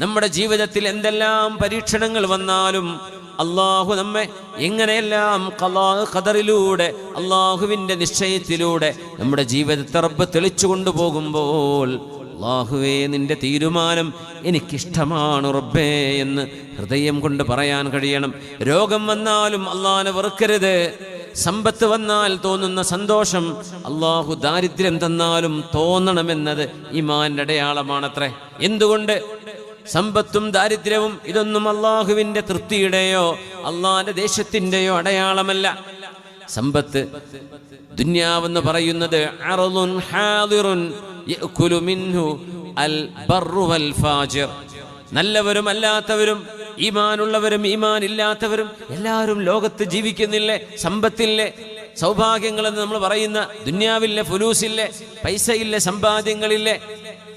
നമ്മുടെ ജീവിതത്തിൽ എന്തെല്ലാം പരീക്ഷണങ്ങൾ വന്നാലും അള്ളാഹു നമ്മെ എങ്ങനെയെല്ലാം ഖദറിലൂടെ അള്ളാഹുവിൻ്റെ നിശ്ചയത്തിലൂടെ നമ്മുടെ ജീവിതത്തെ റബ്ബ് തെളിച്ചു കൊണ്ടുപോകുമ്പോൾ അള്ളാഹുവേ നിന്റെ തീരുമാനം എനിക്കിഷ്ടമാണ് റബ്ബേ എന്ന് ഹൃദയം കൊണ്ട് പറയാൻ കഴിയണം. രോഗം വന്നാലും അള്ളാഹുവിനെ വെറുക്കരുത്. സമ്പത്ത് വന്നാൽ തോന്നുന്ന സന്തോഷം അള്ളാഹു ദാരിദ്ര്യം തന്നാലും തോന്നണമെന്നത് ഈമാന്റെ അടയാളമാണത്രേ. എന്തുകൊണ്ട്? സമ്പത്തും ദാരിദ്ര്യവും ഇതൊന്നും അള്ളാഹുവിൻ്റെ തൃപ്തിയുടെയോ അള്ളാഹിന്റെ ദേശത്തിൻ്റെയോ അടയാളമല്ല. സമ്പത്ത് ദുന്യാവെന്ന് പറയുന്നത് അർളുൻ ഹാദിറുൻ യഅകുലു മിൻഹു അൽ ബർറു വൽ ഫാജിർ. നല്ലവരും അല്ലാത്തവരും, ഈമാനുള്ളവരും ഈമാൻ ഇല്ലാത്തവരും എല്ലാവരും ലോകത്ത് ജീവിക്കുന്നില്ലേ? സമ്പത്തില്ലേ, സൗഭാഗ്യങ്ങളെന്ന് നമ്മൾ പറയുന്ന ദുന്യാവില്ലേ, ഫുലൂസില്ലേ, പൈസയില്ലേ, സമ്പാദ്യങ്ങളില്ലേ?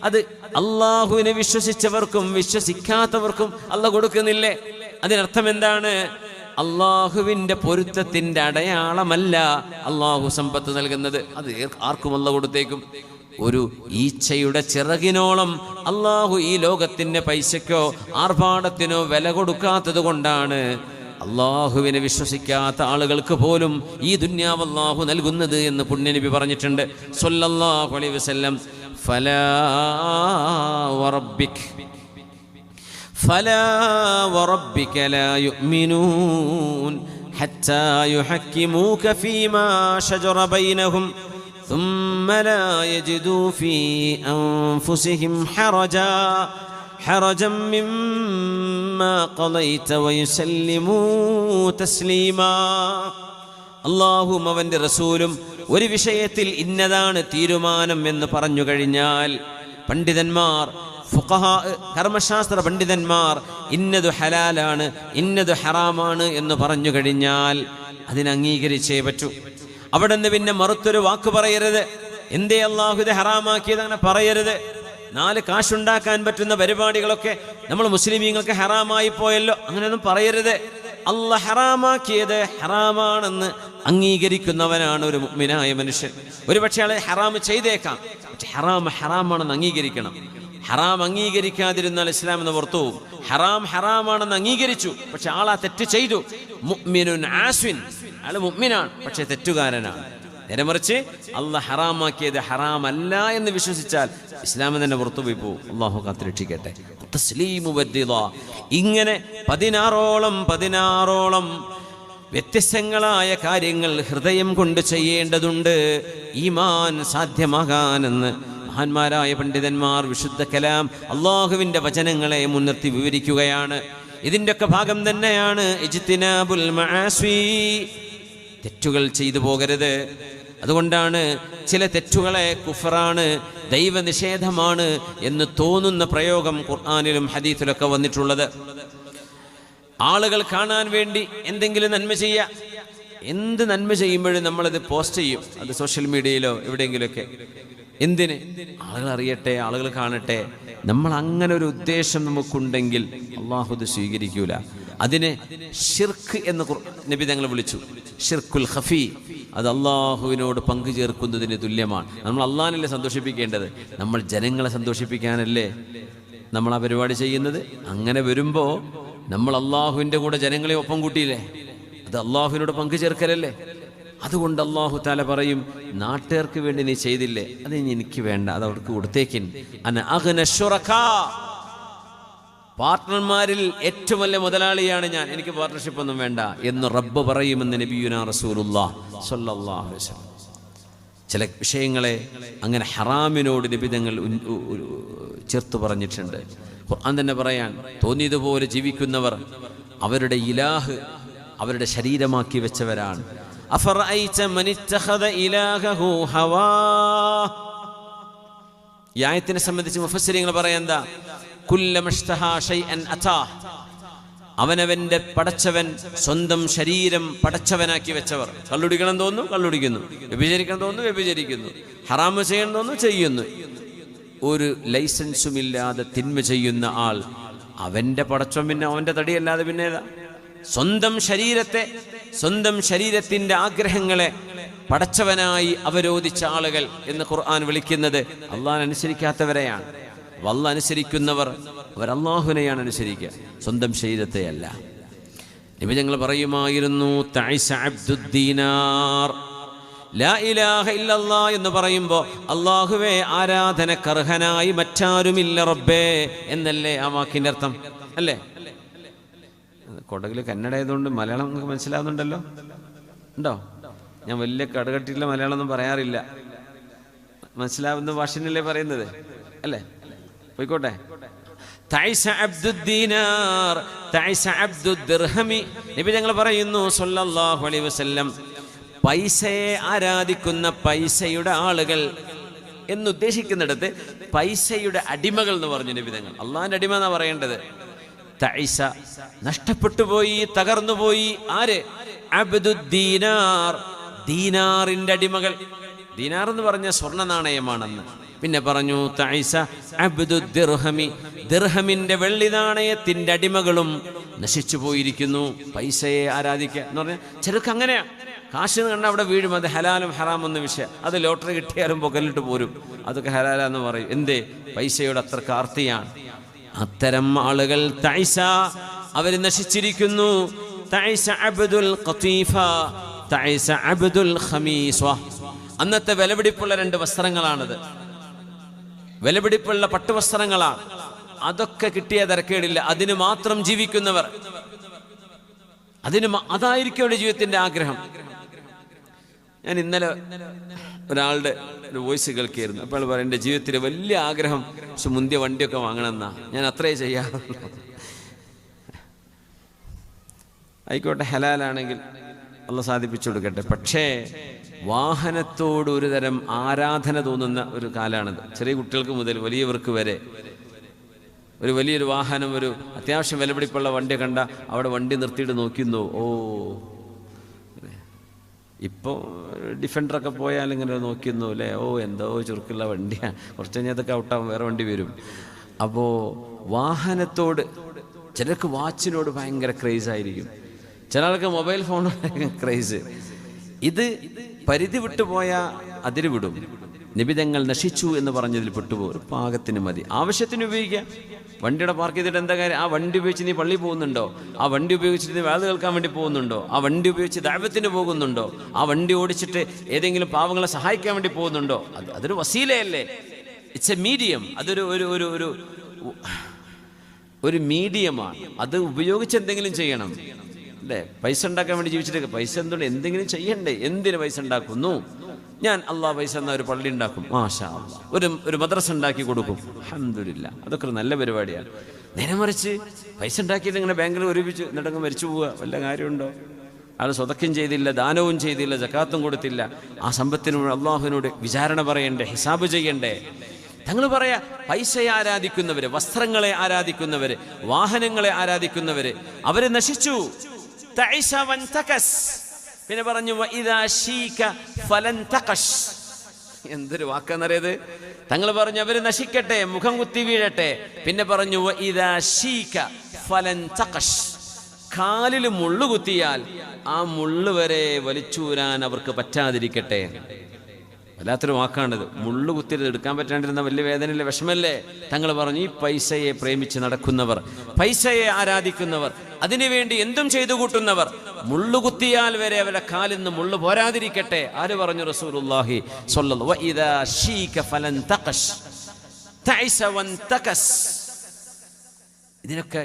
അത് അള്ളാഹുവിനെ വിശ്വസിച്ചവർക്കും വിശ്വസിക്കാത്തവർക്കും അള്ളാഹു കൊടുക്കുന്നില്ലേ? അതിനർത്ഥം എന്താണ്? അള്ളാഹുവിൻ്റെ പൊരുത്തത്തിൻ്റെ അടയാളമല്ല അള്ളാഹു സമ്പത്ത് നൽകുന്നത്. അത് ആർക്കും അള്ളാഹു കൊടുത്തേക്കും. ഒരു ഈച്ചയുടെ ചിറകിനോളം അള്ളാഹു ഈ ലോകത്തിൻ്റെ പൈസയ്ക്കോ ആർഭാടത്തിനോ വില കൊടുക്കാത്തത് കൊണ്ടാണ് അള്ളാഹുവിനെ വിശ്വസിക്കാത്ത ആളുകൾക്ക് പോലും ഈ ദുന്യാവ് അള്ളാഹു നൽകുന്നത് എന്ന് പുണ്യനബി പറഞ്ഞിട്ടുണ്ട് സ്വല്ലല്ലാഹു അലൈഹി വസല്ലം. ഫലാ വറബ്ബിക ലാ യുഅ്മിനൂൻ ഹത്താ യുഹക്കിമൂക ഫീമാ ശജറ ബൈനഹും ثم لا يجدوا في أنفسهم حرجا مما قضيت ويسلموا تسليما. അല്ലാഹുവും അവൻ്റെ റസൂലും ഒരു വിഷയത്തിൽ ഇന്നതാണ് തീരുമാനം എന്ന് പറഞ്ഞു കഴിഞ്ഞാൽ പണ്ഡിതന്മാർ, ഫുഖഹാ, കർമ്മശാസ്ത്ര പണ്ഡിതന്മാർ ഇന്നത് ഹലാലാണ് ഇന്നത് ഹറാമാണ് എന്ന് പറഞ്ഞു കഴിഞ്ഞാൽ അതിനെ അംഗീകരിച്ചേ പറ്റൂ. അവിടെ നിന്ന് പിന്നെ മറുത്തൊരു വാക്ക് പറയരുത്. എന്തേ അള്ളാഹു ഇത് ഹറാമാക്കിയത് അങ്ങനെ പറയരുത്. 4 കാശുണ്ടാക്കാൻ പറ്റുന്ന പരിപാടികളൊക്കെ നമ്മൾ മുസ്ലിമീങ്ങൾക്ക് ഹറാമായി പോയല്ലോ, അങ്ങനെയൊന്നും പറയരുത്. അള്ളാഹ് ഹറാമാക്കിയത് ഹറാമാണെന്ന് അംഗീകരിക്കുന്നവനാണ് ഒരു മുഅ്മിനായ മനുഷ്യൻ. ഒരുപക്ഷെ ആളെ ഹറാം ചെയ്തേക്കാം, പക്ഷെ ഹറാമാണെന്ന് അംഗീകരിക്കണം. ഹറാം അംഗീകരിക്കാതിരുന്നാൽ ഇസ്ലാം എന്ന് പുറത്തു പോകും. ഹറാമാണെന്ന് അംഗീകരിച്ചു, പക്ഷെ ആളാ തെറ്റ് ചെയ്തു. മുഅ്മിനുൻ ആസ്വിൻ, അയാൾ മുഅ്മിനാണ് പക്ഷെ തെറ്റുകാരനാണ്. നേരെ മറിച്ച് അള്ളാഹ് ഹറാമാക്കിയത് ഹറാമല്ല എന്ന് വിശ്വസിച്ചാൽ ഇസ്ലാമിൽ തന്നെ പുറത്തു പോയി പോകും. അള്ളാഹു കാത്തുരക്ഷിക്കട്ടെ. ഇങ്ങനെ 16ഓളം വ്യത്യസ്തങ്ങളായ കാര്യങ്ങൾ ഹൃദയം കൊണ്ട് ചെയ്യേണ്ടതുണ്ട് ഈമാൻ സാധ്യമാകാനെന്ന് മഹാന്മാരായ പണ്ഡിതന്മാർ വിശുദ്ധ കലാം അള്ളാഹുവിൻ്റെ വചനങ്ങളെ മുൻനിർത്തി വിവരിക്കുകയാണ്. ഇതിൻ്റെയൊക്കെ ഭാഗം തന്നെയാണ് ഇജ്തിനാബുൽ മആസി, തെറ്റുകൾ ചെയ്തു പോകരുത്. അതുകൊണ്ടാണ് ചില തെറ്റുകളെ കുഫറാണ്, ദൈവനിഷേധമാണ് എന്ന് തോന്നുന്ന പ്രയോഗം ഖുർആനിലും ഹദീസിലൊക്കെ വന്നിട്ടുള്ളത്. ആളുകൾ കാണാൻ വേണ്ടി എന്തെങ്കിലും നന്മ ചെയ്യുക, എന്ത് നന്മ ചെയ്യുമ്പോഴും നമ്മളത് പോസ്റ്റ് ചെയ്യും, അത് സോഷ്യൽ മീഡിയയിലോ എവിടെയെങ്കിലുമൊക്കെ. എന്തിന്? ആളുകൾ അറിയട്ടെ, ആളുകൾ കാണട്ടെ. നമ്മൾ അങ്ങനെ ഒരു ഉദ്ദേശം നമുക്കുണ്ടെങ്കിൽ അള്ളാഹു ഇത് സ്വീകരിക്കൂല. അതിനെ ഷിർക്ക് എന്ന് നബി തങ്ങൾ വിളിച്ചു. ഷിർക്കുൽ ഖഫി, അത് അള്ളാഹുവിനോട് പങ്കു ചേർക്കുന്നതിന് തുല്യമാണ്. നമ്മൾ അള്ളാഹിനല്ലേ സന്തോഷിപ്പിക്കേണ്ടത്, നമ്മൾ ജനങ്ങളെ സന്തോഷിപ്പിക്കാനല്ലേ നമ്മൾ ആ പരിപാടി ചെയ്യുന്നത്. അങ്ങനെ വരുമ്പോൾ നമ്മൾ അള്ളാഹുവിൻ്റെ കൂടെ ജനങ്ങളെ ഒപ്പം കൂട്ടിയില്ലേ, അത് അള്ളാഹുവിനോട് പങ്കു ചേർക്കലല്ലേ. അതുകൊണ്ട് അള്ളാഹു തആല പറയും, നാട്ടുകാർക്ക് വേണ്ടി നീ ചെയ്തില്ലേ, അത് എനിക്ക് വേണ്ട, അത് അവർക്ക് കൊടുത്തേക്കിൻ. അന അഗ്ന ശുറകാ, പാർട്ട്ണർമാരിൽ ഏറ്റവും വലിയ മുതലാളിയാണ് ഞാൻ, എനിക്ക് പാർട്ണർഷിപ്പ് ഒന്നും വേണ്ട എന്ന് റബ്ബ് പറയുമെന്ന് നബിയുനാ റസൂലുള്ളാഹി സ്വല്ലല്ലാഹു അലൈഹി വസല്ലം. ചില വിഷയങ്ങളെ അങ്ങനെ ഹറാമിനോട് നബി തങ്ങൾ ചേർത്ത് പറഞ്ഞിട്ടുണ്ട്. ഖുർആൻ തന്നെ പറയാൻ, തോന്നിയതുപോലെ ജീവിക്കുന്നവർ അവരുടെ ഇലാഹ് അവരുടെ ശരീരമാക്കി വെച്ചവരാണ്. അഫറഅയ്ത മൻ ഇത്തഖദ ഇലാഹഹു ഹവാ. ഈ ആയത്തിനെ സംബന്ധിച്ച് മുഫസ്സിരീങ്ങൾ പറയാൻ എന്താ, കുല്ലമഷ്തഹാ ഷൈഅൻ അതാ, അവനവന്റെ പടച്ചവൻ സ്വന്തം ശരീരം പടച്ചവനാക്കി വെച്ചവർ. കള്ളുടിക്കണം തോന്നുന്നു കള്ളുടിക്കുന്നു, വ്യഭിചരിക്കണം തോന്നുന്നു വ്യഭിചരിക്കുന്നു, ഹറാമ് ചെയ്യണം തോന്നുന്നു ചെയ്യുന്നു. ഒരു ലൈസൻസും ഇല്ലാതെ തിന്മ ചെയ്യുന്ന ആൾ അവന്റെ പടച്ചവൻ പിന്നെ അവന്റെ തടിയല്ലാതെ പിന്നെ ഏതാ? സ്വന്തം ശരീരത്തെ, സ്വന്തം ശരീരത്തിന്റെ ആഗ്രഹങ്ങളെ പടച്ചവനായി അവരോധിച്ച ആളുകൾ എന്ന് ഖുർആൻ വിളിക്കുന്നത് അള്ളാഹനെ അനുസരിക്കാത്തവരെയാണ്. അള്ളാഹ് അനുസരിക്കുന്നവർ അവർ അള്ളാഹുവിനെയാണ് അനുസരിക്കുക, സ്വന്തം ശരീരത്തെയല്ല. നബി ഞങ്ങൾ പറയുമായിരുന്നു, തഈസ അബ്ദുദ്ദീനാർ, ലാ ഇലാഹ ഇല്ലല്ലാഹ് എന്ന് പറയുമ്പോൾ അള്ളാഹുവേ ആരാധനക്കർഹനായി മറ്റാരുമില്ല റബ്ബേ എന്നല്ലേ ആ വാക്കിൻ്റെ അർത്ഥം അല്ലേ? കൊടകിൽ കന്നഡ ആയതുകൊണ്ട് മലയാളം നിങ്ങൾക്ക് മനസ്സിലാവുന്നുണ്ടല്ലോ, ഉണ്ടോ? ഞാൻ വലിയ കടുകട്ടിയുള്ള മലയാളം ഒന്നും പറയാറില്ല, മനസ്സിലാവുന്ന ഭാഷയിലല്ലേ പറയുന്നത് അല്ലേ? പോയിക്കോട്ടെ. തഈസ അബ്ദുദ്ദീനാർ, തഈസ അബ്ദുദ്ദിർഹമി. നബി ഞങ്ങൾ പറയുന്നു സല്ലല്ലാഹു അലൈഹി വസല്ലം, പൈസയെ ആരാധിക്കുന്ന പൈസയുടെ ആളുകൾ എന്നുദ്ദേശിക്കുന്നിടത്ത് പൈസയുടെ അടിമകൾ എന്ന് പറഞ്ഞു നബി തങ്ങൾ. അള്ളാഹിന്റെ അടിമ എന്നാ പറയേണ്ടത്. തഈസ നഷ്ടപ്പെട്ടുപോയി, തകർന്നുപോയി. ആര്? അബ്ദുദ്ദീനാർ, ദീനാറിന്റെ അടിമകൾ. ദീനാർ എന്ന് പറഞ്ഞ സ്വർണ്ണ നാണയമാണെന്ന്. പിന്നെ പറഞ്ഞു തഈസ അബ്ദുദ്ദിർഹമി, ദിർഹമിന്റെ വെള്ളി നാണയത്തിന്റെ അടിമകളും നശിച്ചു പോയിരിക്കുന്നു. പൈസയെ ആരാധിക്കുക എന്ന് പറഞ്ഞാൽ ചിലർക്ക് അങ്ങനെയാ, കാശ് കണ്ട അവിടെ വീഴും. അത് ഹലാലും ഹറാമെന്ന വിഷയം. അത് ലോട്ടറി കിട്ടിയാലും പൊക്കലിട്ട് പോരും, അതൊക്കെ ഹലാലാന്ന് പറയും. എന്തേ? പൈസയുടെ അത്ര കാർത്തിയാണ്. അത്തരം ആളുകൾ തഈസ അവർ നശിച്ചിരിക്കുന്നു. തഈസ അബ്ദുൽ ഖതീഫ, തഈസ അബ്ദുൽ ഖമീസ. അന്നത്തെ വിലപിടിപ്പുള്ള 2 വസ്ത്രങ്ങളാണത്, വിലപിടിപ്പുള്ള പട്ടുവസ്ത്രങ്ങളാണ്. അതൊക്കെ കിട്ടിയ തരക്കേടില്ല. അതിന് മാത്രം ജീവിക്കുന്നവർ, അതായിരിക്കും അവരുടെ ജീവിതത്തിന്റെ ആഗ്രഹം. ഞാൻ ഇന്നലെ ഒരാളുടെ ഒരു വോയിസ് കേൾക്കുകയായിരുന്നു. അപ്പോൾ അയാൾ പറയും, എൻ്റെ ജീവിതത്തിലെ വലിയ ആഗ്രഹം പക്ഷെ മുന്തിയ വണ്ടിയൊക്കെ വാങ്ങണമെന്നാ. ഞാൻ അത്രേ ചെയ്യാറുള്ളൂ. ആയിക്കോട്ടെ, ഹലാലാണെങ്കിൽ അള്ളാഹ് സാധിപ്പിച്ചു കൊടുക്കട്ടെ. പക്ഷേ വാഹനത്തോട് ഒരു തരം ആരാധന തോന്നുന്ന ഒരു കാലമാണിത്. ചെറിയ കുട്ടികൾക്ക് മുതൽ വലിയവർക്ക് വരെ ഒരു വലിയൊരു വാഹനം, ഒരു അത്യാവശ്യം വിലപിടിപ്പുള്ള വണ്ടി കണ്ട അവിടെ വണ്ടി നിർത്തിയിട്ട് നോക്കുന്നു. ഓ, ഇപ്പോൾ ഡിഫൻഡറൊക്കെ പോയാൽ ഇങ്ങനെ നോക്കുന്നു അല്ലേ, ഓ എന്തോ ചുരുക്കുള്ള വണ്ടിയാണ്, കുറച്ച് കഴിഞ്ഞാൽ അതൊക്കെ ഔട്ടാവും, വേറെ വണ്ടി വരും. അപ്പോൾ വാഹനത്തോട്, ചിലർക്ക് വാച്ചിനോട് ഭയങ്കര ക്രേസ് ആയിരിക്കും, ചില ആൾക്ക് മൊബൈൽ ഫോണോട് ക്രേസ്. ഇത് പരിധി വിട്ടുപോയാൽ അതിര് വിടും. നിബിധങ്ങൾ നശിച്ചു എന്ന് പറഞ്ഞതിൽ പെട്ടുപോകും. ഒരു പാകത്തിന് മതി, ആവശ്യത്തിന് ഉപയോഗിക്കാം. വണ്ടിയുടെ പാർക്ക് ചെയ്തിട്ട് എന്താ കാര്യം? ആ വണ്ടി ഉപയോഗിച്ച് നീ പള്ളി പോകുന്നുണ്ടോ? ആ വണ്ടി ഉപയോഗിച്ചിട്ട് നീ വാത് കേൾക്കാൻ വേണ്ടി പോകുന്നുണ്ടോ? ആ വണ്ടി ഉപയോഗിച്ച് ദഅവത്തിന് പോകുന്നുണ്ടോ? ആ വണ്ടി ഓടിച്ചിട്ട് ഏതെങ്കിലും പാവങ്ങളെ സഹായിക്കാൻ വേണ്ടി പോകുന്നുണ്ടോ? അതൊരു വസീലയല്ലേ? It's A medium. അതൊരു ഒരു ഒരു ഒരു ഒരു മീഡിയമാണ്. അത് ഉപയോഗിച്ച് എന്തെങ്കിലും ചെയ്യണം അല്ലേ? പൈസ ഉണ്ടാക്കാൻ വേണ്ടി ജീവിച്ചിട്ട് പൈസ എന്തുകൊണ്ട് എന്തെങ്കിലും ചെയ്യണ്ടേ? എന്തിന് പൈസ ഉണ്ടാക്കുന്നു? ഞാൻ അള്ളാഹ് പൈസ എന്നാൽ ഒരു പള്ളി ഉണ്ടാക്കും, മാഷാ അല്ലാഹ്, ഒരു മദ്രസ ഉണ്ടാക്കി കൊടുക്കും, അൽഹംദുലില്ലാ, അതൊക്കെ ഒരു നല്ല പരിപാടിയാണ്. നേരെ മറിച്ച് പൈസ ഉണ്ടാക്കിയിട്ട് ഇങ്ങനെ ബാങ്കിൽ ഒരുമിച്ച് എന്നിട്ടങ്ങ് മരിച്ചു പോവുക, വല്ല കാര്യമുണ്ടോ? അയാൾ സ്വതക്കം ചെയ്തില്ല, ദാനവും ചെയ്തില്ല, സകാത്തും കൊടുത്തില്ല. ആ സമ്പത്തിനോട് അള്ളാഹുവിനോട് വിചാരണ പറയണ്ടേ, ഹിസാബ് ചെയ്യണ്ടേ? തങ്ങൾ പറയാ, പൈസയെ ആരാധിക്കുന്നവര്, വസ്ത്രങ്ങളെ ആരാധിക്കുന്നവര്, വാഹനങ്ങളെ ആരാധിക്കുന്നവര്, അവര് നശിച്ചു. തഈസ വൻതകസ്. പിന്നെ പറഞ്ഞു വഇദാ ശീക ഫലൻ തഖശ്. എന്തൊരു വാക്കാന്നറിയത്? തങ്ങൾ പറഞ്ഞു അവര് നശിക്കട്ടെ, മുഖം കുത്തി വീഴട്ടെ. പിന്നെ പറഞ്ഞു വഇദാ ശീക ഫലൻ തഖശ്. കാലിൽ മുള്ളു കുത്തിയാൽ ആ മുള്ളു വരെ വലിച്ചൂരാൻ അവർക്ക് പറ്റാതിരിക്കട്ടെ. വല്ലാത്തൊരു വാക്കാണിത്. മുള്ളു കുത്തിയത് എടുക്കാൻ പറ്റാണ്ടിരുന്ന വലിയ വേദനയിലെ വിഷമല്ലേ? തങ്ങൾ പറഞ്ഞു ഈ പൈസയെ പ്രേമിച്ച് നടക്കുന്നവർ, പൈസയെ ആരാധിക്കുന്നവർ, അതിനുവേണ്ടി എന്തും ചെയ്തു കൂട്ടുന്നവർ, മുള്ളുകുത്തിയാൽ വരെ അവരുടെ കാലിൽ നിന്ന് മുള്ളു പോരാതിരിക്കട്ടെ. ആര് പറഞ്ഞു? റസൂലുള്ളാഹി സ്വല്ലല്ലാഹു അലൈഹി വസല്ലം. വഇദാ ശീക ഫലൻ തഖശ് തഈസ വൻതകസ്. ഇതിനൊക്കെ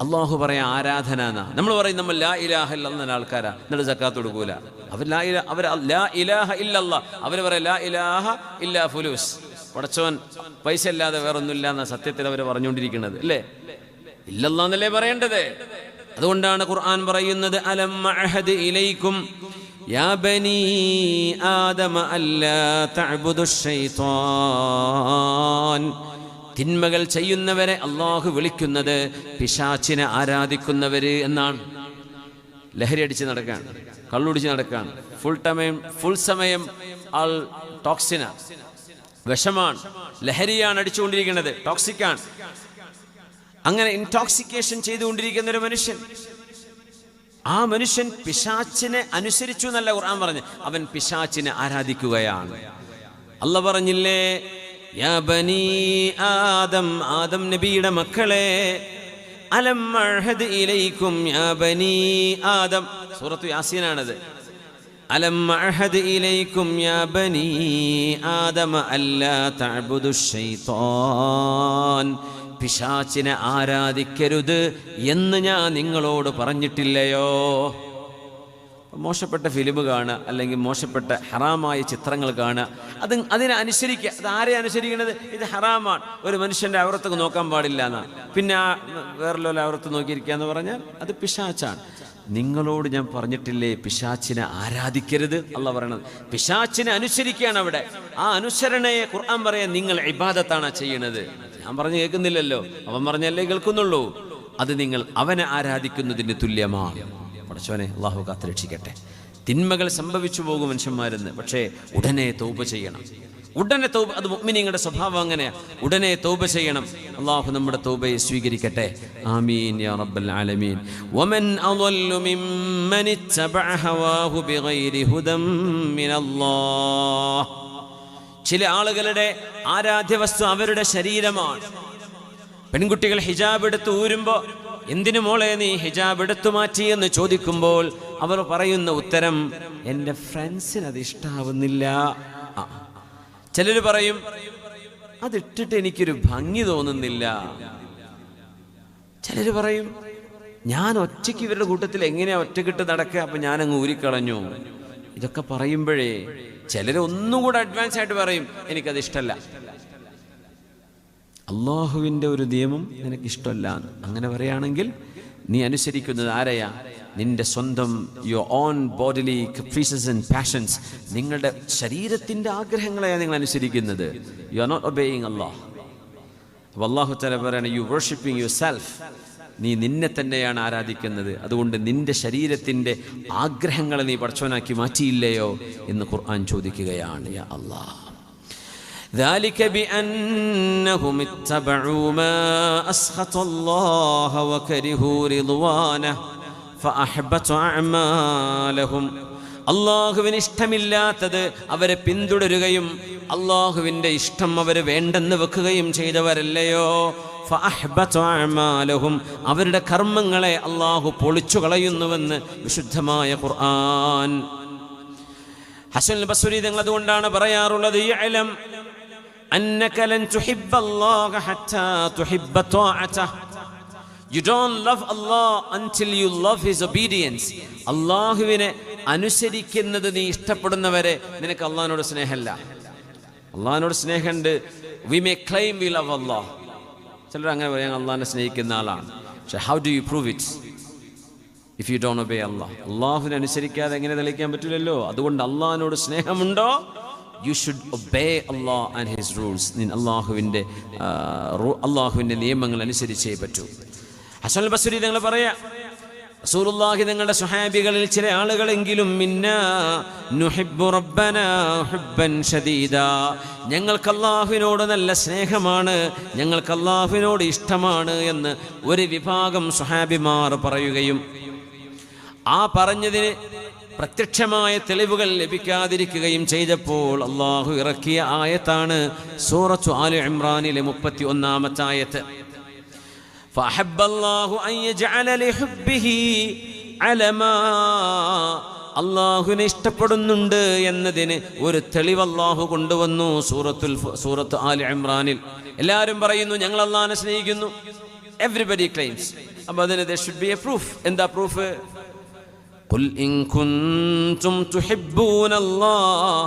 അള്ളാഹു പറയാ ആരാധന എന്നാ. നമ്മൾ പറയും നമ്മൾ ലാ ഇലാഹ ഇല്ലല്ലാഹ് ആൾക്കാരാ, എന്നിട്ട് സക്കാത്ത് കൊടുക്കൂല. അവർ ലാ ഇലാഹ ഇല്ലല്ലാഹ്, അവർ പറയാം ലാ ഇലാഹ ഇല്ലാ ഫുലൂസ്. പടച്ചോൻ പൈസ ഇല്ലാതെ വേറൊന്നുമില്ല എന്ന സത്യത്തിൽ അവർ പറഞ്ഞുകൊണ്ടിരിക്കുന്നത് അല്ലേ? ഇല്ലല്ലാഹ് എന്നല്ലേ പറയേണ്ടത്. അതുകൊണ്ടാണ് ഖുർആൻ പറയുന്നത്, അലം അഹദ് ഇലൈക്കും യാ ബനി ആദമ അല്ലാ തഅബുദുശ് ശൈത്താൻ. തിന്മകൾ ചെയ്യുന്നവരെ അള്ളാഹു വിളിക്കുന്നത് പിശാചിനെ ആരാധിക്കുന്നവര് എന്നാണ്. ലഹരി അടിച്ച് നടക്കാണ്, കള്ളുടിച്ച് നടക്കാണ്, ഫുൾ സമയം ആൾ ടോക്സിന, വിഷമാണ്, ലഹരിയാണ് അടിച്ചുകൊണ്ടിരിക്കുന്നത്, ടോക്സിക്കാണ്. അങ്ങനെ ഇൻടോക്സിക്കേഷൻ ചെയ്തുകൊണ്ടിരിക്കുന്ന ഒരു മനുഷ്യൻ ആ മനുഷ്യൻ പിശാചിനെ അനുസരിച്ചു എന്നല്ല ഖുർആൻ പറഞ്ഞു, അവൻ പിശാചിനെ ആരാധിക്കുകയാണ്. അല്ലാഹ് പറഞ്ഞില്ലേ, യാ ബനീ ആദം, ആദം നബിയുടെ മക്കളെ, അലം അഅ്ഹദ് ഇലൈക്കും യാ ബനീ ആദം, സൂറത്തു യാസീനാണത്. അലം അഅ്ഹദ് ഇലൈക്കും യാ ബനീ ആദം അല്ലാ തഅ്ബുദുശ് ശൈത്താൻ, പിശാചിനെ ആരാധിക്കരുത് എന്ന് ഞാൻ നിങ്ങളോട് പറഞ്ഞിട്ടില്ലയോ? മോശപ്പെട്ട ഫിലിം കാണുക, അല്ലെങ്കിൽ മോശപ്പെട്ട ഹറാമായ ചിത്രങ്ങൾ കാണുക, അതിനെ അനുസരിക്കുക. അത് ആരെ അനുസരിക്കുന്നത്? ഇത് ഹറാമാണ്, ഒരു മനുഷ്യൻ്റെ അവറത്തൊക്കെ നോക്കാൻ പാടില്ല എന്നാണ്. പിന്നെ വേറെ അവറത്ത് നോക്കിയിരിക്കുക എന്ന് പറഞ്ഞാൽ അത് പിശാച്ചാണ്. നിങ്ങളോട് ഞാൻ പറഞ്ഞിട്ടില്ലേ പിശാചിനെ ആരാധിക്കരുത്? അല്ലാഹ് പറയണത് പിശാചിനെ അനുസരിക്കുകയാണ് അവിടെ. ആ അനുസരണയെ ഖുർആൻ പറയാൻ നിങ്ങൾ ഇബാദത്താണ് ചെയ്യണത്. ഞാൻ പറഞ്ഞു കേൾക്കുന്നില്ലല്ലോ, അവൻ പറഞ്ഞല്ലേ കേൾക്കുന്നുള്ളൂ. അത് നിങ്ങൾ അവനെ ആരാധിക്കുന്നതിന് തുല്യമാണ്. പടച്ചോനെ അല്ലാഹു കാത്തുരക്ഷിക്കട്ടെ. തിന്മകൾ സംഭവിച്ചു പോകും മനുഷ്യന്മാരെന്ന്, പക്ഷേ ഉടനെ തൗബ ചെയ്യണം. ഉടനെ തൗബ, അത് മുഅ്മിനീങ്ങളുടെ സ്വഭാവം അങ്ങനെയാണ്. ഉടനെ തൗബ ചെയ്യണം. അല്ലാഹു നമ്മുടെ തൗബയെ സ്വീകരിക്കട്ടെ. ആമീൻ യാ റബ്ബൽ ആലമീൻ. വമൻ അളല്ലു മിമ്മൻ ഇത്തബഅ ഹവാഹു ബിഗൈരി ഹുദം മിനല്ലാഹ്. ചില ആളുകളുടെ ആരാധ്യവസ്തു അവരുടെ ശരീരമാണ്. പെൺകുട്ടികൾ ഹിജാബ് എടുത്ത് ഊരുമ്പോൾ, എന്തിനു മോളെ നീ ഹിജാബ് എടുത്തു മാറ്റി എന്ന് ചോദിക്കുമ്പോൾ അവർ പറയുന്ന ഉത്തരം, എൻ്റെ ഫ്രണ്ട്സിന് അത് ഇഷ്ടാവുന്നില്ല. ചിലർ പറയും, അതിട്ടിട്ട് എനിക്കൊരു ഭംഗി തോന്നുന്നില്ല. ചിലർ പറയും, ഞാൻ ഒറ്റയ്ക്ക് ഇവരുടെ കൂട്ടത്തിൽ എങ്ങനെയാ ഒറ്റക്കിട്ട് നടക്കുക, അപ്പൊ ഞാനങ്ങ് ഊരിക്കളഞ്ഞു. ഇതൊക്കെ പറയുമ്പോഴേ ചിലർ ഒന്നും കൂടെ അഡ്വാൻസ് ആയിട്ട് പറയും, എനിക്കത് ഇഷ്ടമല്ല. അള്ളാഹുവിൻ്റെ ഒരു നിയമം നിനക്ക് ഇഷ്ടമല്ല. അങ്ങനെ പറയുകയാണെങ്കിൽ നീ അനുസരിക്കുന്നത് ആരെയാ? നിന്റെ സ്വന്തം your own bodily caprices and passions, നിങ്ങളുടെ ശരീരത്തിൻ്റെ ആഗ്രഹങ്ങളെയാണ് നിങ്ങൾ അനുസരിക്കുന്നത്. യു ആർ നോട്ട് ഒബേയിങ് അല്ലാഹ്. അപ്പോൾ അല്ലാഹു തആല പറയാണ്, യു വർഷിപ്പിംഗ് യുവർ സെൽഫ്, നീ നിന്നെ തന്നെയാണ് ആരാധിക്കുന്നത്. അതുകൊണ്ട് നിന്റെ ശരീരത്തിൻ്റെ ആഗ്രഹങ്ങളെ നീ പടച്ചവനാക്കി മാറ്റിയില്ലയോ എന്ന് ഖുർആൻ ചോദിക്കുകയാണ്. യാ അല്ലാഹ്, ذلك بأنهم اتبعوا ما أسخط الله وكرهوا رضوانه فأحبط أعمالهم. അള്ളാഹുവിന് ഇഷ്ടമില്ലാത്തത് അവരെ പിന്തുടരുകയും അള്ളാഹുവിൻ്റെ ഇഷ്ടം അവർ വേണ്ടെന്ന് വെക്കുകയും ചെയ്തവരല്ലയോ? ഫഅഹ്ബത അഅമാലഹും, അവരുടെ കർമ്മങ്ങളെ അള്ളാഹു പൊളിച്ചു കളയുന്നുവെന്ന് വിശുദ്ധമായ ഖുർആൻ. ഹസൻ അൽ ബസ്രി തങ്ങൾ അതുകൊണ്ടാണ് പറയാറുള്ളത്, യഅലം അന്നക ലൻ തുഹിബ്ബല്ലാഹ ഹത്താ തുഹിബ്ബ ത്വാഅതഹ. You don't love Allah until you love His obedience. അള്ളാഹുവിനെ അനുസരിക്കുന്നത് നീ ഇഷ്ടപ്പെടുന്നവരെ നിനക്ക് അള്ളാഹിനോട് സ്നേഹമില്ല. അള്ളാഹിനോട് സ്നേഹമുണ്ട്. We may claim we love Allah. ചിലർ അങ്ങനെ പറയാൻ അള്ളാഹിനെ സ്നേഹിക്കുന്ന ആളാണ്. പക്ഷെ how do you prove it if you don't obey Allah? അള്ളാഹുവിനെ അനുസരിക്കാതെ എങ്ങനെ തെളിയിക്കാൻ പറ്റില്ലല്ലോ. അതുകൊണ്ട് അള്ളാഹിനോട് സ്നേഹമുണ്ടോ, you should obey Allah and His rules. അള്ളാഹുവിൻ്റെ നിയമങ്ങൾ അനുസരിച്ചേ പറ്റൂ. ഹസൻ അൽ ബസ്രി തങ്ങൾ പറയാ, റസൂലുള്ളാഹി തങ്ങളുടെ സ്വഹാബികളിൽ ചില ആളുകളെങ്കിലും മിന്നാ നുഹിബ്ബു റബ്ബനാ ഹുബ്ബൻ ശദീദാ, ഞങ്ങൾക്ക് അല്ലാഹുവിനോട് നല്ല സ്നേഹമാണ്, ഞങ്ങൾക്ക് അല്ലാഹുവിനോട് ഇഷ്ടമാണ് എന്ന് ഒരു വിഭാഗം സ്വഹാബിമാർ പറയുകയും ആ പറഞ്ഞതിന് പ്രത്യക്ഷമായ തെളിവുകൾ ലഭിക്കാതിരിക്കുകയും ചെയ്തപ്പോൾ അല്ലാഹു ഇറക്കിയ ആയത്താണ് സൂറത്തു ആലി ഇംറാനിലെ 31-ാമത്തെ ആയത്ത്. فأحب الله أن يجعل لحبه علما. അള്ളാഹുവിനെ ഇഷ്ടപ്പെടുന്നുണ്ട് എന്നതിന് ഒരു തെളിവ് അല്ലാഹു കൊണ്ടുവന്നു സൂറത്ത് ആലി ഇംറാനിൽ. എല്ലാവരും പറയുന്നു ഞങ്ങൾ അള്ളാഹിനെ സ്നേഹിക്കുന്നു. Everybody claims. അപ്പോൾ അതിന് there should be a proof. എന്താ പ്രൂഫ്? ഖുൽ ഇൻ കുൻതും തുഹിബ്ബൂനല്ലാഹ്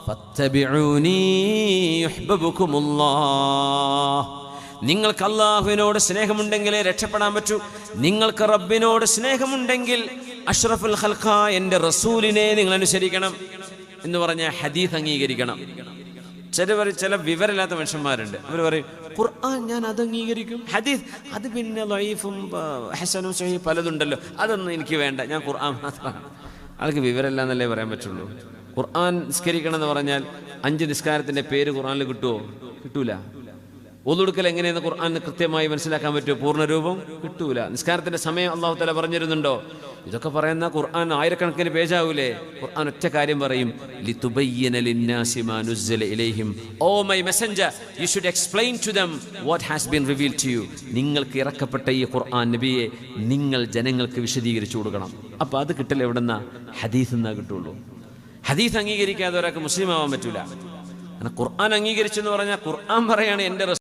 ഫത്തബിഊനി യുഹ്ബബുകുമുല്ലാഹ്. നിങ്ങൾക്ക് അള്ളാഹുവിനോട് സ്നേഹമുണ്ടെങ്കിലേ രക്ഷപ്പെടാൻ പറ്റൂ. നിങ്ങൾക്ക് റബ്ബിനോട് സ്നേഹമുണ്ടെങ്കിൽ അഷ്റഫുൽ ഖൽഖ എൻ്റെ റസൂലിനെ നിങ്ങൾ അനുസരിക്കണം എന്ന് പറഞ്ഞ ഹദീസ് അംഗീകരിക്കണം. ചില വിവരമില്ലാത്ത മനുഷ്യന്മാരുണ്ട്. അവർ പറയും ഖുർആൻ ഞാൻ അത് അംഗീകരിക്കും, ഹദീസ് അത് പിന്നെ ലൈഫും ഹസനും സഹീഹ് പലതുണ്ടല്ലോ, അതൊന്നും എനിക്ക് വേണ്ട, ഞാൻ ഖുർആൻ മാത്രമാണ്. ആൾക്ക് വിവരമില്ല എന്നല്ലേ പറയാൻ പറ്റുള്ളൂ. ഖുർആൻ നിസ്കരിക്കണം എന്ന് പറഞ്ഞാൽ 5 നിസ്കാരത്തിൻ്റെ പേര് ഖുർആനിൽ കിട്ടുമോ? കിട്ടൂല. ഒതുടുക്കൽ എങ്ങനെയെന്ന് ഖുർആൻ കൃത്യമായി മനസ്സിലാക്കാൻ പറ്റുമോ? പൂർണ്ണരൂപം കിട്ടൂല. നിസ്കാരത്തിന്റെ സമയം അല്ലാഹു തആല പറഞ്ഞിരുന്നുണ്ടോ? ഇതൊക്കെ പറയുന്ന ഖുർആൻ ആയിരക്കണക്കിന് പേജാവൂലേ? ഖുർആൻ ഒറ്റ കാര്യം പറയും, ലിതുബയ്യിന ലിന്നാസി മാ നുസ്സില ഇലൈഹിം. O my messenger, you should explain to them what has been revealed to you. നിങ്ങൾക്ക് ഇറക്കപ്പെട്ട ഈ ഖുർആൻ നബിയെ നിങ്ങൾ ജനങ്ങൾക്ക് വിശദീകരിച്ചു കൊടുക്കണം. അപ്പോൾ അത് കിട്ടൽ എവിടെന്നാ? ഹദീസ് എന്നാ കിട്ടുള്ളൂ. ഹദീസ് അംഗീകരിക്കാതെ ഒരാൾക്ക് മുസ്ലിം ആവാൻ പറ്റൂല. ഖുർആൻ അംഗീകരിച്ചെന്ന് പറഞ്ഞാൽ ഖുർആൻ പറയാണ് എൻ്റെ